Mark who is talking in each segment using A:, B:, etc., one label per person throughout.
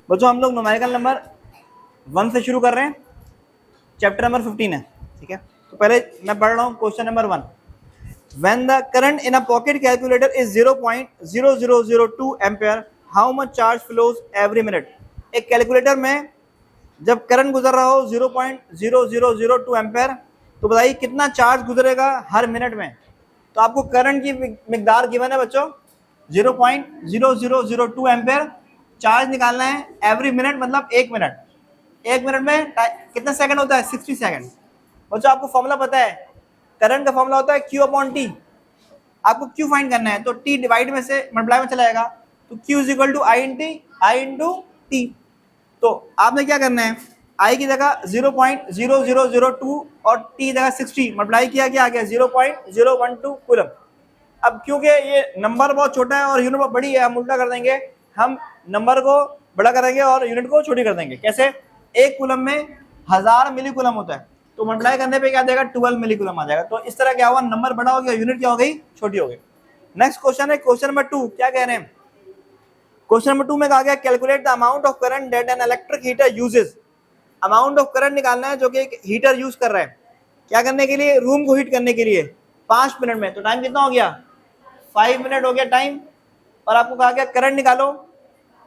A: बच्चों हम लोग न्यूमेरिकल नंबर 1 से शुरू कर रहे हैं, चैप्टर नंबर 15 है, ठीक है। तो पहले मैं पढ़ रहा हूँ question number 1। When the current in a pocket calculator is 0.0002 ampere, how much charge flows every minute? एक कैलकुलेटर में जब करंट गुजर रहा हो 0.0002 एम्पेयर, तो बताइए कितना चार्ज गुजरेगा हर मिनट में। तो आपको करंट की मिकदार गिवन है बच्चों 0.0002 एम्पेयर, चार्ज निकालना है एवरी मिनट, मतलब एक मिनट में कितना सेकंड होता है 60 सेकंड। बच्चों आपको फॉर्मूला पता है, करंट का फॉर्मूला होता है Q अपॉन T। आपको Q फाइंड करना है तो T डिवाइड में से मल्टीप्लाई में चला जाएगा, तो Q is equal to I into T। तो आपने क्या करना है, I की जगह 0.0002 और T की जगह 60 मल्टीप्लाई किया, क्या आ गया 0.012 कूलम। अब क्योंकि ये नंबर बहुत छोटा है और यूनिट बहुत बड़ी है, हम उल्टा कर देंगे, हम नंबर को बड़ा करेंगे और यूनिट को छोटी कर देंगे। कैसे? एक कूलम में 1000 मिली कूलम होता है, तो मल्टीप्लाई करने पे क्या देगा 12 मिली कूलम आ जाएगा। तो इस तरह क्या हुआ, नंबर बड़ा हो गया, यूनिट क्या हो गई छोटी हो गई। नेक्स्ट क्वेश्चन है क्वेश्चन नंबर 2। क्या कह रहे हैं क्वेश्चन नंबर 2 में कहा गया calculate the amount of current that an electric heater uses. Amount of current निकालना है जो कि एक हीटर यूज कर रहा है, क्या करने के लिए, रूम को हीट करने के लिए 5 मिनट में। तो टाइम कितना हो गया 5 मिनट हो गया टाइम, और आपको कहा गया करंट निकालो,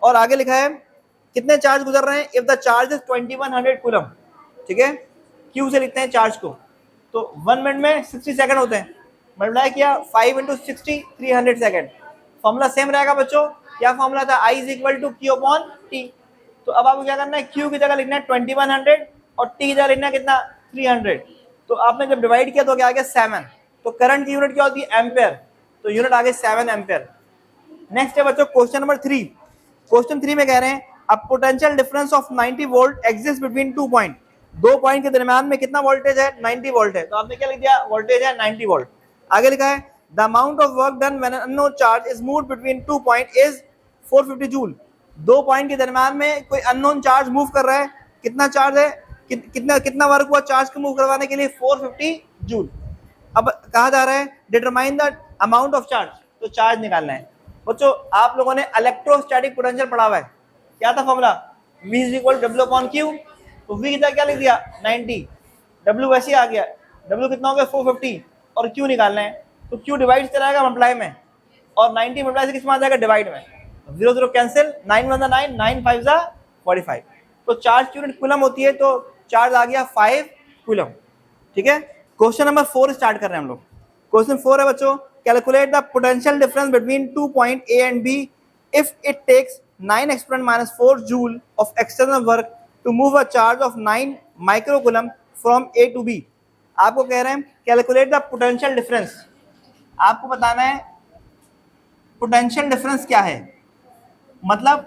A: और आगे लिखा है कितने चार्ज गुजर रहे हैं, if the charge is 2100 coulomb, ठीक है। क्यू से लिखते हैं चार्ज को, तो 1 मिनट में 60 सेकंड होते हैं, मल्टीप्लाई किया 5 इंटू 60 300 सेकंड। फॉर्मूला सेम रहेगा बच्चों, क्या फॉर्मूला था, I is equal to Q upon T। तो अब आपको क्या करना है, Q की जगह लिखना है 2100 और T की जगह लिखना है कितना 300। तो आपने जब डिवाइड किया तो क्या आ गया 7। तो करंट की यूनिट क्या होती है एम्पेयर, तो यूनिट आ गई 7 एम्पेयर। नेक्स्ट है बच्चों क्वेश्चन नंबर 3। क्वेश्चन 3 में कह रहे हैं a potential difference of 90 volt exist between 2 point. 2 point के दरमियान में कितना वोल्टेज है 90 वोल्ट है। तो आपने क्या लिख दिया, वोल्टेज है 90 वोल्ट। आगे लिखा है the amount of work done when an unknown charge is moved between 2 point is 450 joule. 2 point के दरमियान में कोई अननोन चार्ज मूव कर रहा है, कितना चार्ज है, कितना वर्क हुआ चार्ज को मूव करवाने के लिए 450 जूल। अब कहा जा रहा है determine the amount of charge, तो चार्ज निकालना है। बच्चों आप लोगों ने इलेक्ट्रोस्टैटिक पोटेंशियल पढ़ा हुआ है, क्या था formula, V is equal W upon Q। तो V कितना क्या लिख दिया 90, W वैसे ही आ गया, W कितना हो गया 450 और Q निकालना है, तो Q डिवाइड से जाएगा मल्टीप्लाई में, और 90 मल्टीप्लाई से किस में आ जाएगा डिवाइड में, 0 0 कैंसिल, 9 1 9 9 5 45। तो चार्ज की यूनिट कूलम होती है, तो चार्ज आ गया 5 कूलम, ठीक है। क्वेश्चन नंबर 4 स्टार्ट कर रहे हैं हम लोग। क्वेश्चन 4 है बच्चों calculate the potential difference between 2 point A and B if it takes 9 exponent minus 4 joule of external work to move a charge of 9 microcoulomb from A to B। आपको कह रहे हैं कैलकुलेट द पोटेंशियल डिफरेंस, आपको बताना है potential difference क्या है, मतलब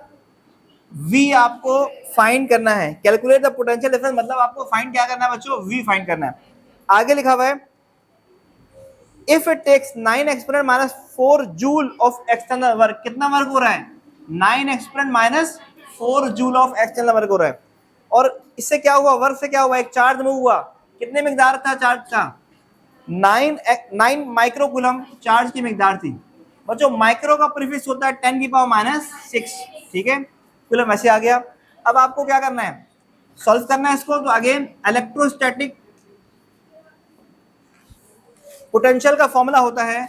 A: V आपको फाइंड करना है। कैलकुलेट द पोटेंशियल डिफरेंस मतलब आपको फाइंड क्या करना है बच्चों, V फाइंड करना है। आगे लिखा हुआ है if it takes 9 exponent minus 4 joule of external work, कितना वर्क हो रहा है 9 exponent minus 4 joule of external work हो रहा है। और इससे क्या हुआ, वर्क से क्या हुआ, एक चार्ज मूव हुआ, कितने मिकदार था चार्ज का 9 माइक्रोकूलम चार्ज की मिकदार थी। बच्चों माइक्रो का प्रीफिक्स होता है 10 की पावर माइनस 6, ठीक है, कूलम ऐसे आ गया। अब आपको क्या करना है, सॉल्व करना है इसको। तो अगेन इलेक्ट्रोस्टैटिक पोटेंशियल का फॉर्मूला होता है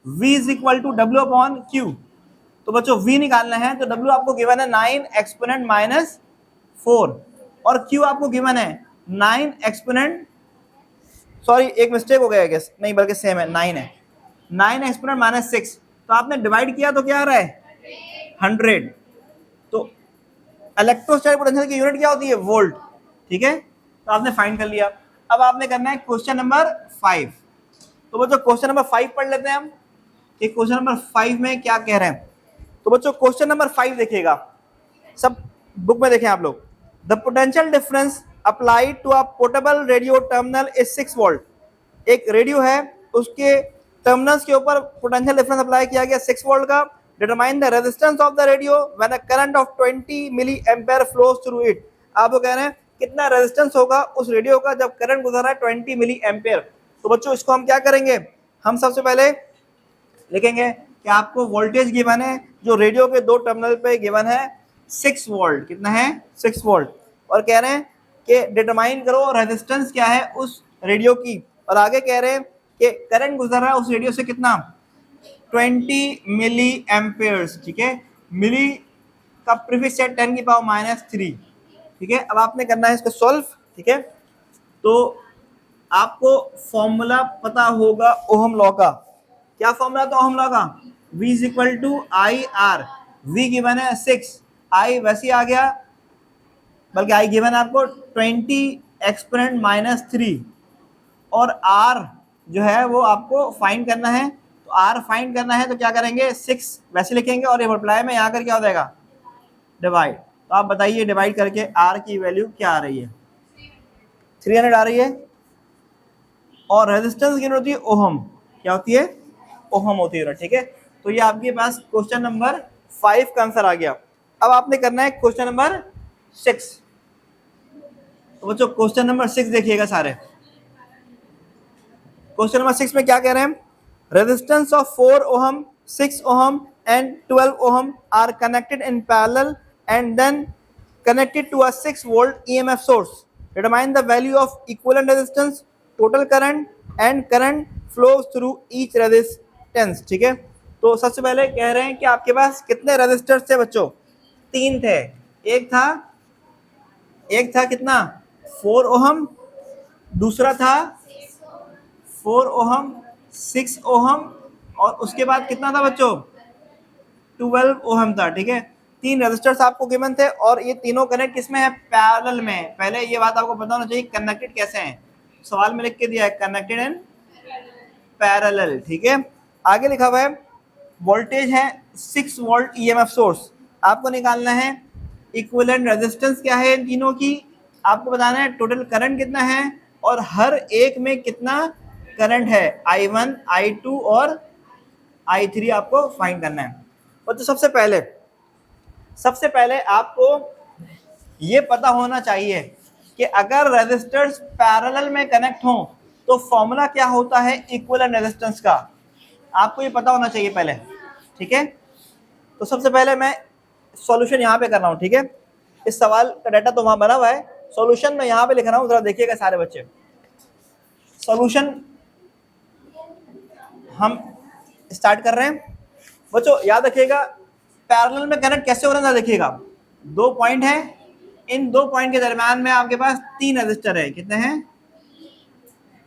A: V is equal to W upon Q। तो बच्चों V निकालना है, तो W आपको गिवन है 9 एक्सपोनेंट माइनस 4 और Q आपको गिवन है 9 एक्सपोनेंट, सॉरी एक मिस्टेक हो गया गेस, नहीं बल्कि सेम है 9 है, 9 एक्सपोनेंट माइनस 6। तो आपने डिवाइड किया तो क्या आ रहा है 100। तो इलेक्ट्रोस्टैटिक पोटेंशियल की यूनिट क्या होती है वोल्ट, ठीक है। तो आपने फाइंड कर लिया। अब आपने करना है क्वेश्चन नंबर 5। तो बच्चों क्वेश्चन नंबर 5 पढ़ लेते हैं हम कि क्वेश्चन नंबर 5 में क्या कह रहे हैं। तो बच्चों क्वेश्चन नंबर 5 देखिएगा, सब बुक में देखें आप लोग। The potential difference applied to a portable radio terminal is 6 volt. एक रेडियो है, उसके टर्मिनल्स के ऊपर पोटेंशियल डिफरेंस अप्लाई किया गया 6 वोल्ट का। Determine the resistance of the radio when a current of 20 milliampere flows through it. आपको कह रहे हैं कितना रेजिस्टेंस होगा उस रेडियो का जब करंट गुजर रहा है 20 मिली एम्पेयर। तो बच्चों इसको हम क्या करेंगे, हम सबसे पहले लिखेंगे कि आपको वोल्टेज गिवन है जो रेडियो के 2 टर्मिनल पे गिवन है 6 वोल्ट, कितना है 6 वोल्ट, और कह रहे हैं कि डिटरमाइन करो रेजिस्टेंस क्या है उस रेडियो की, और आगे कह रहे हैं कि करंट गुजर रहा है उस रेडियो से कितना 20 मिली एम्पेयर्स, ठीक है, मिली का प्रीफिक्स है 10 की पावर -3, ठीक है। अब आपने करना है इसको सॉल्व, ठीक है। तो आपको फॉर्मूला पता होगा ओहम लॉ का, क्या फॉर्मूला था ओहम लॉ का, V is equal to I R, V given है 6, I वैसे ही आ गया, बल्कि I गिवन है आपको 20 एक्सपोनेंट -3, और R जो है वो आपको फाइंड करना है, तो R फाइंड करना है तो क्या करेंगे 6 वैसे लिखेंगे, और ये मल्टीप्लाई में यहाँ कर क्या हो जाएगा डिवाइड। तो आप बताइए डिवाइड करके R की वैल्यू क्या आ रही है, 300 आ रही है, और रेजिस्टेंस कितनी होती है ओहम, क्या होती है ओहम होती है, ठीक है। तो ये आपके पास क्वेश्चन नंबर 5 का आंसर आ गया। अब आपने करना है क्वेश्चन नंबर 6। तो बच्चों क्वेश्चन नंबर 6 देखिएगा सारे। क्वेश्चन नंबर 6 में क्या कह रहे हैं, resistance of 4 ohm, 6 ohm and 12 ohm are connected in parallel and then connected to a 6 volt EMF source. Determine the value of equivalent resistance, total current and current flows through each resistance, ठीक है। तो सबसे पहले कह रहे हैं कि आपके पास कितने रेजिस्टर्स थे बच्चों, 3 थे, एक था कितना 4 ओहम, दूसरा था 4 ओहम, 6 ओहम, और उसके बाद कितना था बच्चों 12 ओहम था, ठीक है। 3 रेजिस्टर्स आपको गिवन थे, और ये तीनों कनेक्ट किसमें है पैरेलल में। पहले ये बात आपको पता होना चाहिए कनेक्टेड कैसे हैं, सवाल में लिख के दिया है कनेक्टेड इन पैरेलल, ठीक है। आगे लिखा हुआ है वोल्टेज है 6 वोल्ट ईएमएफ सोर्स, आपको निकालना है इक्विवेलेंट रेजिस्टेंस क्या है इन तीनों की, आपको बताना है टोटल करंट कितना है, और हर एक में कितना करंट है, I1, I2 और I3 आपको फाइंड करना है। और तो सबसे पहले आपको ये पता होना चाहिए कि अगर रेजिस्टर्स पैरेलल में कनेक्ट हों तो फॉर्मूला क्या होता है इक्विवेलेंट रेजिस्टेंस का, आपको ये पता होना चाहिए पहले, ठीक है। तो सबसे पहले मैं सॉल्यूशन यहाँ पे कर रहा हूँ, ठीक है। इस सवाल का डाटा तो वहाँ बना हुआ है, सॉल्यूशन मैं यहाँ पे लिख रहा हूँ, जरा देखिएगा सारे बच्चे। सॉल्यूशन हम स्टार्ट कर रहे हैं बच्चों, याद रखिएगा पैरेलल में कनेक्ट कैसे हो रहा है, देखिएगा 2 पॉइंट है, इन 2 पॉइंट के दरम्यान में आपके पास 3 रेजिस्टर है, कितने हैं,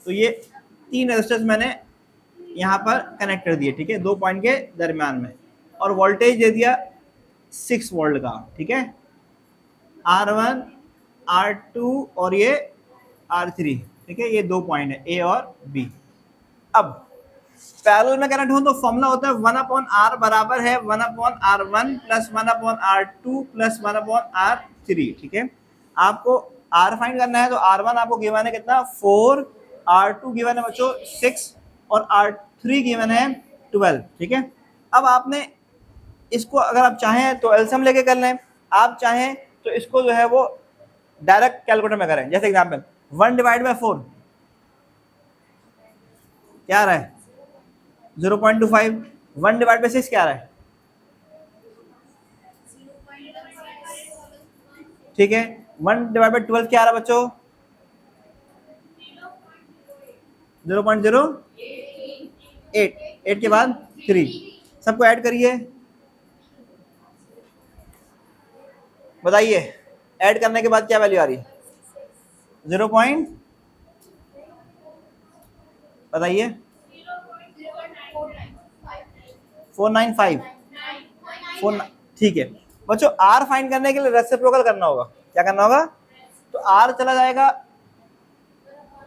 A: तो ये 3 रेजिस्टर्स मैंने यहाँ पर कनेक्ट कर दिए, ठीक है, 2 पॉइंट के दरम्यान में, और वोल्टेज दे दिया 6 वोल्ट का, ठीक है, R1, R2 और ये R3, ठीक है, ये 2 पॉइंट है A और B। अब पैरेलल में कनेक्ट हो तो फॉर्मूला होता है 1/R बराबर है 1/R1 plus 1/R2 plus 1/R3, ठीक है। आपको R फाइंड करना है, तो R1 आपको गिवन है कितना 4, R2 गिवन है बच्चों 6 और R3 गिवन है 12, ठीक है। अब आपने इसको अगर आप चाहें तो एलसीएम लेके कर लें, आप चाहें तो इसको जो है वो डायरेक्ट कैलकुलेटर में करें। जैसे एग्जांपल 1/4 क्या आ रहा है 0.25, 1/6 क्या आ रहा है, ठीक है, 1/12 क्या आ रहा है बच्चों 0.08, 8 के बाद 3, सबको ऐड करिए, बताइए ऐड करने के बाद क्या वैल्यू आ रही है 0. बताइए 495, ठीक है बच्चों। R फाइंड करने के लिए रेसिप्रोकल करना होगा, क्या करना होगा, तो R चला जाएगा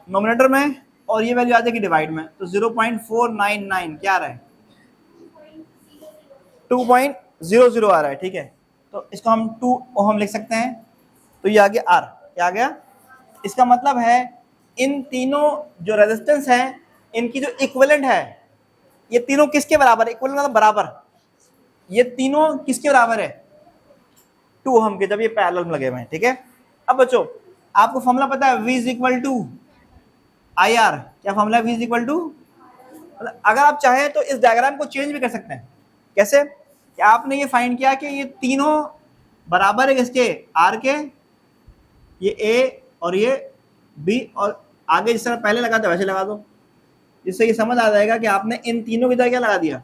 A: नोमिनेटर में और ये वैल्यू आ जाएगी डिवाइड में, तो 0.499 क्या आ रहा है 2.00 आ रहा है, ठीक है। तो इसको हम 2 ओहम लिख सकते हैं, तो ये आ गया R, क्या आ गया, इसका मतलब है इन तीनों जो रेजिस्टेंस है इनकी जो इक्विवेलेंट है, ये तीनों किसके बराबर है, इक्विवेलेंट मतलब बराबर, ये तीनों किसके बराबर है 2 ओहम के, जब ये पैरेलल में लगे हुए हैं, ठीक है। अब बच्चों आपको फॉर्मूला पता है V is equal to IR, क्या फॉर्मूला है V इज इक्वल टू, अगर आप चाहें तो इस डायग्राम को चेंज भी कर सकते हैं, कैसे कि आपने ये फाइंड किया कि ये तीनों बराबर है किसके, आर के, ये ए और ये बी, और आगे जिस तरह पहले लगा था वैसे लगा दो, जिससे ये समझ आ जाएगा कि आपने इन तीनों की तरह क्या लगा दिया,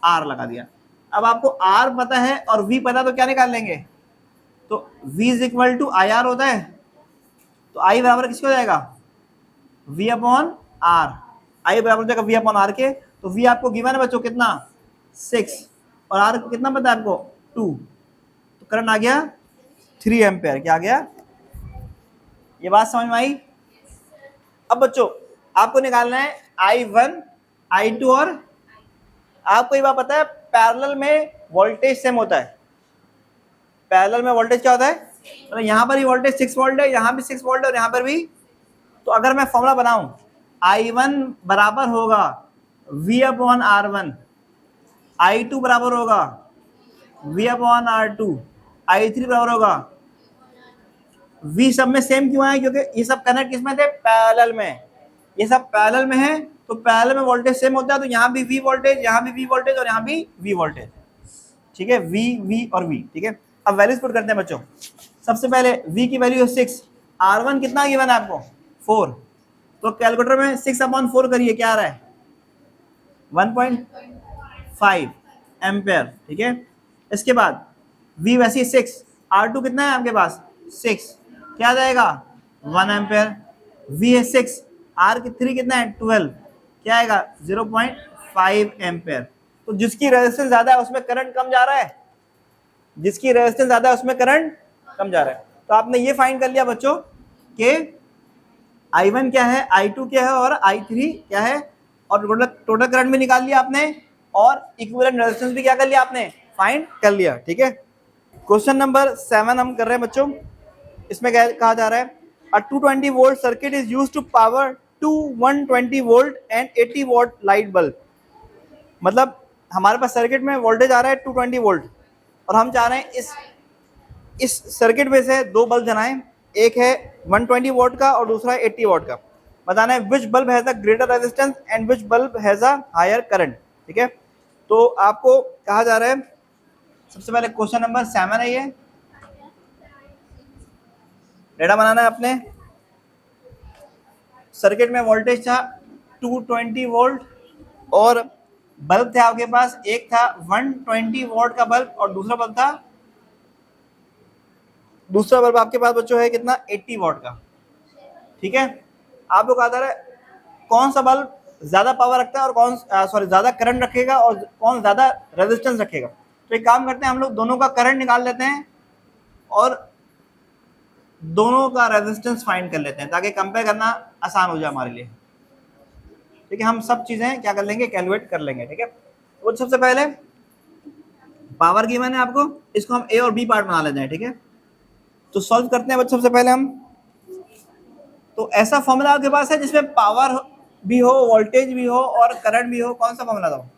A: आर लगा दिया। अब आपको आर पता है और वी पता है तो क्या निकाल लेंगे, तो v is equal to I R होता है, तो आई बराबर किसको हो जाएगा, v अपॉन आर, आई बराबर हो जाएगा v अपॉन आर के। तो v आपको गिवन है बच्चों कितना 6 और r कितना पता है आपको 2, तो करंट आ गया 3 एम्पेयर। क्या आ गया, ये बात समझ में आई। अब बच्चों आपको निकालना है I1 I2 और आपको ये बात पता है पैरेलल में वोल्टेज सेम होता है, पैरेलल में वोल्टेज क्या होता है, तो यहाँ पर ही वोल्टेज 6 वोल्ट है, यहाँ भी 6 वोल्ट है और यहाँ पर भी। तो अगर मैं फॉर्मूला बनाऊं I1 बराबर होगा V अपॉन R1, I2 बराबर होगा V अपॉन R2, I3 बराबर होगा V। सब में सेम क्यों है, क्योंकि ये सब कनेक्ट किसमें थे, पैरेलल में, ये सब पैरेलल में है, तो पैरेलल में वोल्टेज सेम होता है, तो यहाँ भी V वोल्टेज, यहाँ भी V वोल्टेज और यहाँ भी V वोल्टेज, ठीक है, V और V, ठीक है। अब वैल्यूज पुट करते हैं बच्चों। सबसे पहले V की वैल्यू है 6, R1 कितना गिवन है आपको 4, तो कैलकुलेटर में 6 अपॉन 4 करिए, क्या आ रहा है 1.5 एम्पेयर, ठीक है। इसके बाद V वैसे ही 6, R2 कितना है आपके पास 6, क्या आ जाएगा 1 एम्पेयर, V है 6, R3 कितना है 12, क्या आएगा 0.5 एम्पेयर। तो जिसकी रेजिस्टेंस ज्यादा है उसमें करंट कम जा रहा है, जिसकी रेजिस्टेंस ज्यादा है उसमें करंट कम जा रहा है। तो आपने ये फाइंड कर लिया बच्चों कि I1 क्या है, I2 क्या है और I3 क्या है, और टोटल करंट भी निकाल लिया आपने और इक्विवेलेंट रेजिस्टेंस भी क्या कर लिया आपने, फाइंड कर लिया, ठीक है। क्वेश्चन नंबर 7 हम कर रहे हैं बच्चों। इसमें कहा जा रहा है a 220 volt circuit is used to power 120 volt and 80 watt light bulb. मतलब हमारे पास सर्किट में वोल्टेज आ रहा है 220 वोल्ट और हम चाह रहे हैं इस सर्किट में से दो बल्ब जलाएं, एक है 120 वोल्ट का और दूसरा है 80 वोल्ट का। बताना है which bulb has a greater resistance and which bulb has a higher current, ठीक है। तो आपको कहा जा रहा है सबसे पहले क्वेश्चन नंबर 7 है, ये डेटा बनाना है अपने। सर्किट में वोल्टेज था 220 वोल्ट और बल्ब थे आपके पास, एक था 120 वोल्ट का बल्ब और दूसरा बल्ब आपके पास बच्चों है कितना 80 वोल्ट का, ठीक है। आपको कहा जा रहा है कौन सा बल्ब ज्यादा पावर रखता है और कौन ज्यादा करंट रखेगा और कौन ज्यादा रेजिस्टेंस रखेगा। तो एक काम करते हैं हम लोग दोनों का करंट निकाल लेते हैं और दोनों का रेजिस्टेंस फाइंड कर लेते हैं ताकि कंपेयर करना आसान हो जाए हमारे लिए, ठीक है। हम सब चीजें क्या कर लेंगे, कैलकुलेट कर लेंगे, ठीक है। तो सबसे पहले पावर गिवन है आपको, इसको हम ए और बी पार्ट बना लेते हैं, ठीक है। तो सॉल्व करते हैं बच्चों सबसे पहले हम। तो ऐसा फॉर्मूला आपके पास है जिसमें पावर भी हो, वोल्टेज भी हो और करंट भी हो, कौन सा फॉर्मूला था,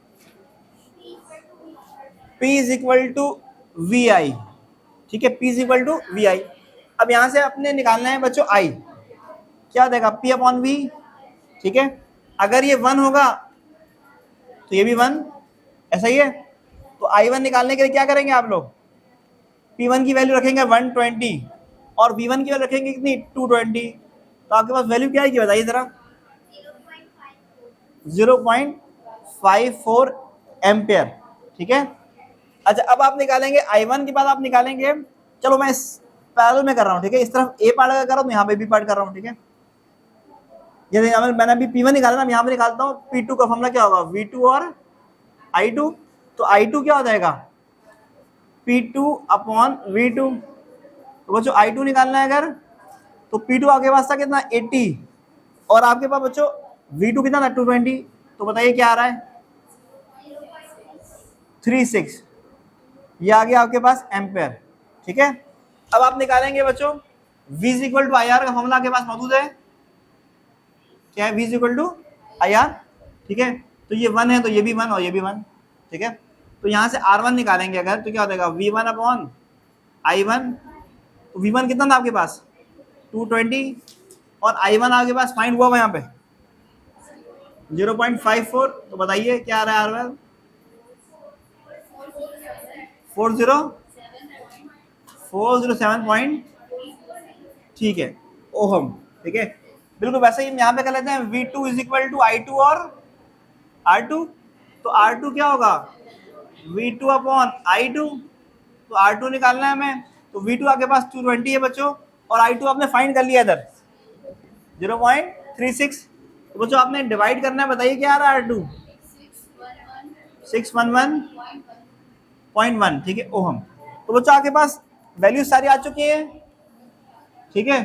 A: P is equal to V I, ठीक है, P is equal to V I. अब यहां से अपने निकालना है बच्चों I, क्या देगा P अपॉन V, ठीक है। अगर ये 1 होगा तो ये भी 1, ऐसा ही है। तो I1 निकालने के लिए क्या करेंगे आप लोग, P1 की वैल्यू रखेंगे 120 और V1 की वैल्यू रखेंगे कितनी 220। तो आपके पास वैल्यू क्या आएगी बताइए जरा, 0.54 एम्पेयर, ठीक है। अच्छा अब आप निकालेंगे I1 के बाद आप निकालेंगे, चलो मैं इस पैरेलल में कर रहा हूँ, ठीक है, इस तरफ A पार्ट अगर कर रहा हूँ यहाँ पे B पार्ट कर रहा हूँ, ठीक है। जैसे मैंने अभी P1 निकाला ना, यहाँ पे निकालता हूँ P2 का फॉर्मूला क्या होगा, V2 और I2। तो I2 क्या हो जाएगा P2 अपॉन V2। तो बच्चों I2 निकालना है अगर, तो P2 आपके पास था कितना 80 और आपके पास बच्चों V2 कितना था 220। तो बताइए क्या आ रहा है 36, ये आ गया आपके पास एम्पेयर, ठीक है। अब आप निकालेंगे बच्चों V is equal to I R का फॉर्मूला आपके पास मौजूद है, क्या है V is equal to I R, ठीक है। तो ये 1 है तो ये भी 1 और ये भी 1, ठीक है। तो यहाँ से R1 निकालेंगे अगर तो क्या हो जाएगा V1 अपॉन I1। तो V1 कितना था आपके पास 220 और I1 आपके पास फाइंड हुआ यहाँ पे 0.54। तो बताइए क्या आ रहा है R1, 40 407 पॉइंट, ठीक है, ओहम, ठीक है। बिल्कुल वैसे ही यहाँ पे कर लेते हैं V2 is equal to I2 और R2, तो R2 क्या होगा V2 अपॉन I2, तो R2 निकालना है हमें, तो V2 आपके पास 220 है बच्चों, और I2 आपने फाइंड कर लिया इधर 0.36, तो बच्चों आपने डिवाइड करना है, बताइए क्या आ रहा है R2 611.1, ठीक है, ओहम। तो बच्चों आपके पास वैल्यू सारी आ चुकी है, ठीक है।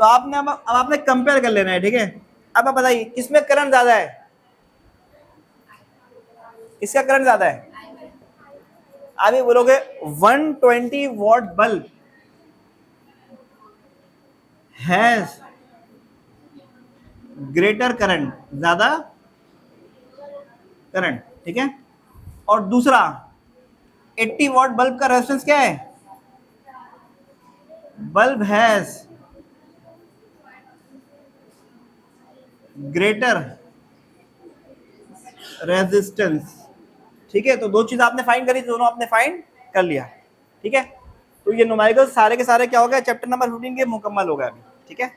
A: तो आपने अब आपने कंपेयर कर लेना है, ठीक है। अब आप बताइए किसमें करंट ज्यादा है, किसका करंट ज्यादा है, आप ये बोलोगे 120 what bulb has greater current, ज्यादा करंट, ठीक है। और दूसरा 80 वॉट बल्ब का रेजिस्टेंस क्या है, बल्ब हैज ग्रेटर रेजिस्टेंस, ठीक है। तो दो चीज आपने फाइंड करी, दोनों आपने फाइंड कर लिया, ठीक है। तो ये न्यूमेरिकल सारे के सारे क्या हो गए, चैप्टर नंबर 15 के मुकम्मल हो गए अभी, ठीक है।